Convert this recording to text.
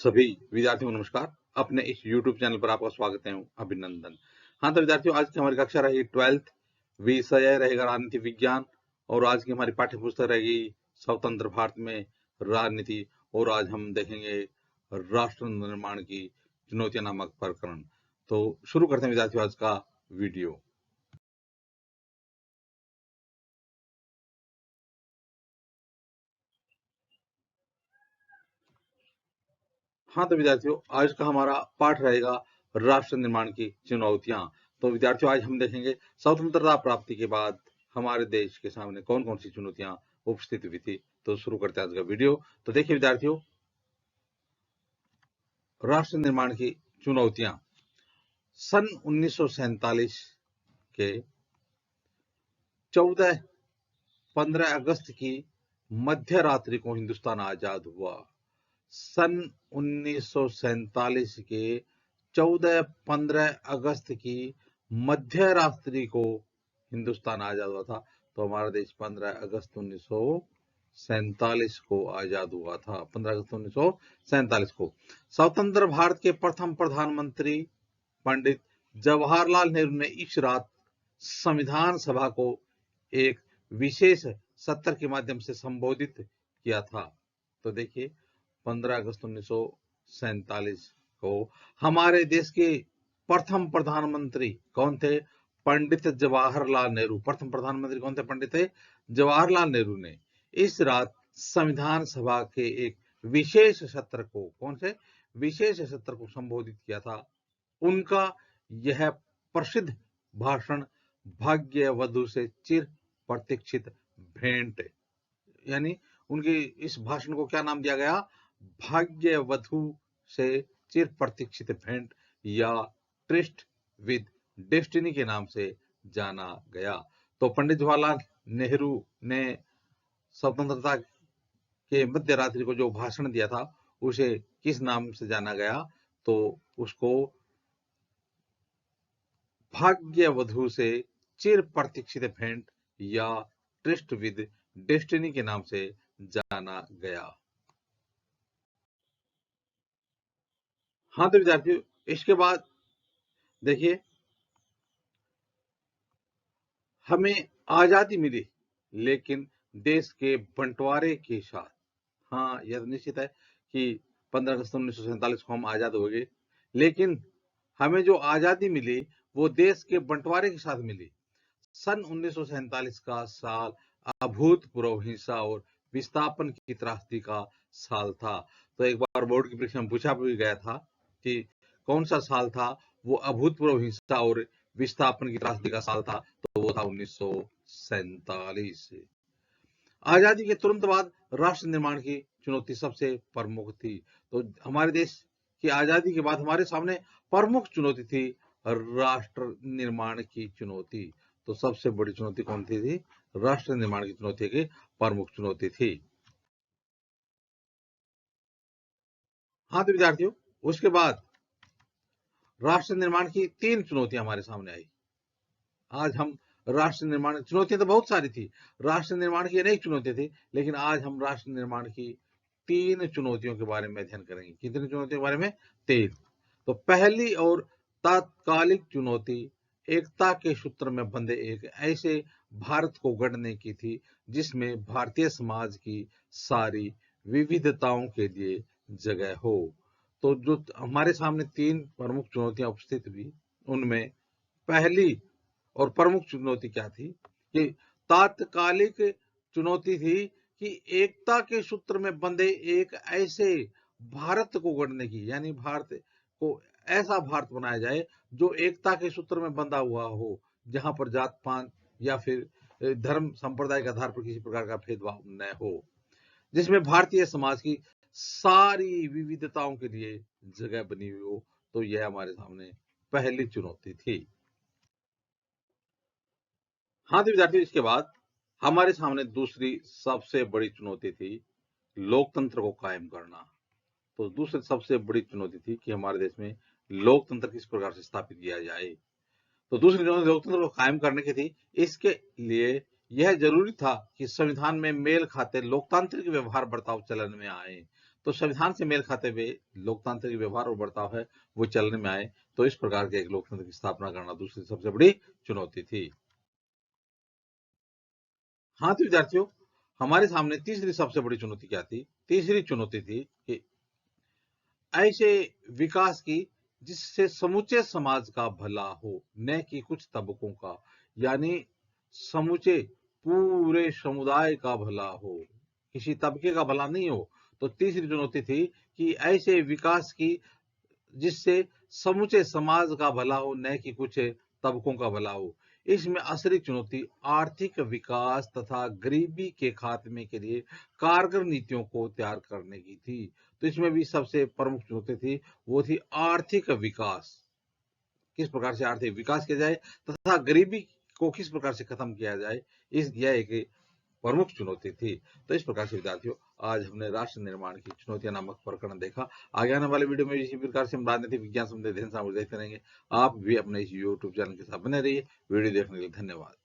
सभी विद्यार्थियों को नमस्कार। अपने इस YouTube चैनल पर आपका स्वागत है, अभिनंदन। हाँ, तो विद्यार्थियों, आज की हमारी कक्षा रहेगी 12th, विषय रहेगा राजनीति विज्ञान और आज की हमारी पाठ्य पुस्तक रहेगी स्वतंत्र भारत में राजनीति। और आज हम देखेंगे राष्ट्र निर्माण की चुनौतियां नामक प्रकरण। तो शुरू करते हैं विद्यार्थियों आज का वीडियो। हाँ, तो विद्यार्थियों, आज का हमारा पाठ रहेगा राष्ट्र निर्माण की चुनौतियां। तो विद्यार्थियों, आज हम देखेंगे स्वतंत्रता प्राप्ति के बाद हमारे देश के सामने कौन कौन सी चुनौतियां उपस्थित हुई थी। तो शुरू करते हैं आज का वीडियो। तो देखिए विद्यार्थियों, राष्ट्र निर्माण की चुनौतियां। सन 1947 के 15 अगस्त की मध्य रात्रि को हिंदुस्तान आजाद हुआ। सन 1947 के 15 अगस्त की मध्य रात्रि को हिंदुस्तान आजाद हुआ था। तो हमारा देश 15 अगस्त 1947 को आजाद हुआ था। 15 अगस्त 1947 को स्वतंत्र भारत के प्रथम प्रधानमंत्री पंडित जवाहरलाल नेहरू ने इस रात संविधान सभा को एक विशेष सत्र के माध्यम से संबोधित किया था। तो देखिए, 15 अगस्त 1947 को हमारे देश के प्रथम प्रधानमंत्री कौन थे? पंडित जवाहरलाल नेहरू। प्रथम प्रधानमंत्री कौन थे? पंडित जवाहरलाल नेहरू ने इस रात संविधान सभा के एक विशेष सत्र को, कौन से विशेष सत्र को संबोधित किया था। उनका यह प्रसिद्ध भाषण भाग्य वधु से चिर प्रतीक्षित भेंट, यानी उनके इस भाषण को क्या नाम दिया गया? भाग्य वधु से चिर प्रतीक्षित भेंट या ट्रिस्ट विद डेस्टिनी के नाम से जाना गया। तो पंडित जवाहरलाल नेहरू ने स्वतंत्रता के मध्य रात्रि को जो भाषण दिया था उसे किस नाम से जाना गया? तो उसको भाग्य वधु से चिर प्रतीक्षित भेंट या ट्रिस्ट विद डेस्टिनी के नाम से जाना गया। हाँ, तो विद्यार्थियों, इसके बाद देखिए, हमें आजादी मिली लेकिन देश के बंटवारे के साथ। हाँ, यह तो निश्चित है कि 15 अगस्त 1947 को हम आजाद हो गए, लेकिन हमें जो आजादी मिली वो देश के बंटवारे के साथ मिली। सन 1947 का साल अभूतपूर्व हिंसा और विस्थापन की त्रासदी का साल था। तो एक बार बोर्ड की परीक्षा में पूछा भी गया था कि कौन सा साल था वो अभूतपूर्व हिंसा और विस्थापन की त्रासदी का साल था। तो वो था 1947। आजादी के तुरंत बाद राष्ट्र निर्माण की चुनौती सबसे प्रमुख थी। तो हमारे देश की आजादी के बाद हमारे सामने प्रमुख चुनौती थी राष्ट्र निर्माण की चुनौती। तो सबसे बड़ी चुनौती कौन थी? राष्ट्र निर्माण की चुनौती की प्रमुख चुनौती थी। हाँ, तो विद्यार्थियों, उसके बाद राष्ट्र निर्माण की 3 चुनौतियां हमारे सामने आई। आज हम राष्ट्र निर्माण, चुनौतियां तो बहुत सारी थी, राष्ट्र निर्माण की अनेक चुनौतियां थी, लेकिन आज हम राष्ट्र निर्माण की 3 चुनौतियों के बारे में अध्ययन करेंगे। कितनी चुनौतियों के बारे में? 3। तो पहली और तात्कालिक चुनौती एकता के सूत्र में बंधे एक ऐसे भारत को गढ़ने की थी जिसमें भारतीय समाज की सारी विविधताओं के लिए जगह हो। तो जो हमारे सामने 3 प्रमुख चुनौतियां उपस्थित हुई, उनमें पहली और प्रमुख चुनौती क्या थी? कि तात्कालिक चुनौती थी कि एकता के सूत्र में बंधे एक ऐसे भारत को गढ़ने की, यानी भारत को ऐसा भारत बनाया जाए जो एकता के सूत्र में बंधा हुआ हो, जहां पर जात पात या फिर धर्म संप्रदाय के आधार पर किसी प्रकार का भेदभाव न हो, जिसमें भारतीय समाज की सारी विविधताओं के लिए जगह बनी हुई हो। तो यह हमारे सामने पहली चुनौती थी। हाँ, तो विद्यार्थी, इसके बाद हमारे सामने दूसरी सबसे बड़ी चुनौती थी लोकतंत्र को कायम करना। तो दूसरी सबसे बड़ी चुनौती थी कि हमारे देश में लोकतंत्र किस प्रकार से स्थापित किया जाए। तो दूसरी चुनौती लोकतंत्र को कायम करने की थी। इसके लिए यह जरूरी था कि संविधान में मेल खाते लोकतांत्रिक व्यवहार बर्ताव चलन में आए। तो संविधान से मेल खाते हुए लोकतांत्रिक व्यवहार और बर्ताव है वो चलने में आए, तो इस प्रकार के एक लोकतंत्र की स्थापना करना दूसरी सबसे बड़ी चुनौती थी। हाँ, तो विद्यार्थियों, हमारे सामने तीसरी सबसे बड़ी चुनौती क्या थी? तीसरी चुनौती थी कि ऐसे विकास की जिससे समूचे समाज का भला हो, न कि कुछ तबकों का, यानी समूचे पूरे समुदाय का भला हो, किसी तबके का भला नहीं हो। तो तीसरी चुनौती थी कि ऐसे विकास की जिससे समूचे समाज का भला हो, न कि कुछ तबकों का भला हो। इसमें असली चुनौती आर्थिक विकास तथा गरीबी के खात्मे के लिए कारगर नीतियों को तैयार करने की थी। तो इसमें भी सबसे प्रमुख चुनौती थी, वो थी आर्थिक विकास। किस प्रकार से आर्थिक विकास किया जाए तथा गरीबी को किस प्रकार से खत्म किया जाए, यह एक प्रमुख चुनौती थी। तो इस प्रकार से विद्यार्थियों, आज हमने राष्ट्र निर्माण की चुनौतियां नामक प्रकरण देखा। आगे आने वाले वीडियो में इसी प्रकार से हम राजनीतिक विज्ञान संबंधी अध्ययन सामग्री देखते रहेंगे। आप भी अपने इस यूट्यूब चैनल के साथ बने रहिए। वीडियो देखने के लिए धन्यवाद।